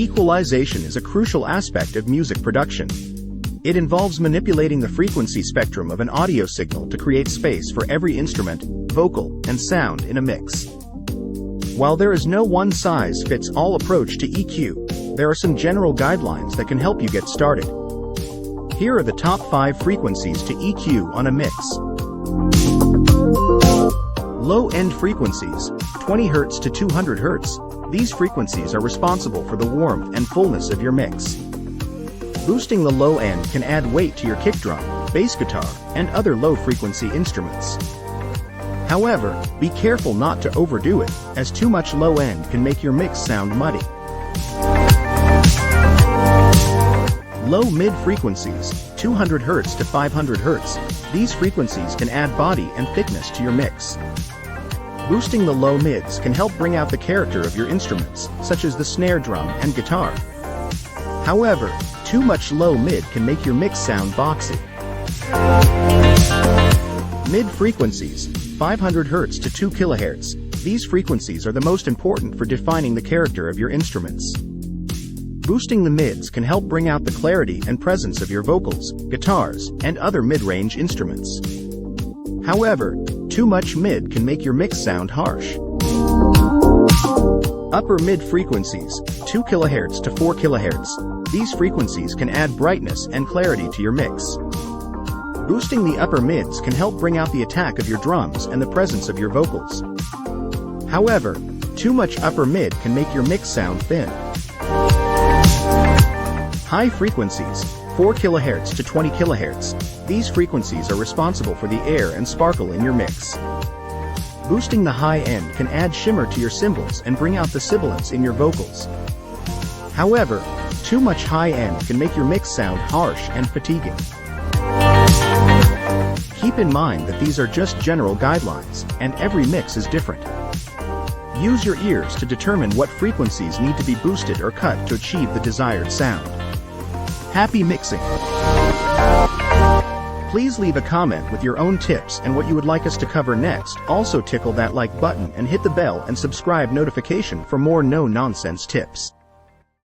Equalization is a crucial aspect of music production. It involves manipulating the frequency spectrum of an audio signal to create space for every instrument, vocal, and sound in a mix. While there is no one-size-fits-all approach to EQ, there are some general guidelines that can help you get started. Here are the top 5 frequencies to EQ on a mix. Low-end frequencies, 20 Hz to 200 Hz. These frequencies are responsible for the warmth and fullness of your mix. Boosting the low end can add weight to your kick drum, bass guitar, and other low-frequency instruments. However, be careful not to overdo it, as too much low end can make your mix sound muddy. Low-mid frequencies, 200 Hz to 500 Hz. These frequencies can add body and thickness to your mix. Boosting the low mids can help bring out the character of your instruments, such as the snare drum and guitar. However, too much low mid can make your mix sound boxy. Mid frequencies, 500 Hz to 2 kHz. These frequencies are the most important for defining the character of your instruments. Boosting the mids can help bring out the clarity and presence of your vocals, guitars, and other mid-range instruments. However, too much mid can make your mix sound harsh. Upper mid frequencies, 2 kHz to 4 kHz. These frequencies can add brightness and clarity to your mix. Boosting the upper mids can help bring out the attack of your drums and the presence of your vocals. However, too much upper mid can make your mix sound thin. High frequencies, 4 kHz to 20 kHz. These frequencies are responsible for the air and sparkle in your mix. Boosting the high end can add shimmer to your cymbals and bring out the sibilance in your vocals. However, too much high end can make your mix sound harsh and fatiguing. Keep in mind that these are just general guidelines, and every mix is different. Use your ears to determine what frequencies need to be boosted or cut to achieve the desired sound. Happy mixing! Please leave a comment with your own tips and what you would like us to cover next. Also tickle that like button and hit the bell and subscribe notification for more no-nonsense tips.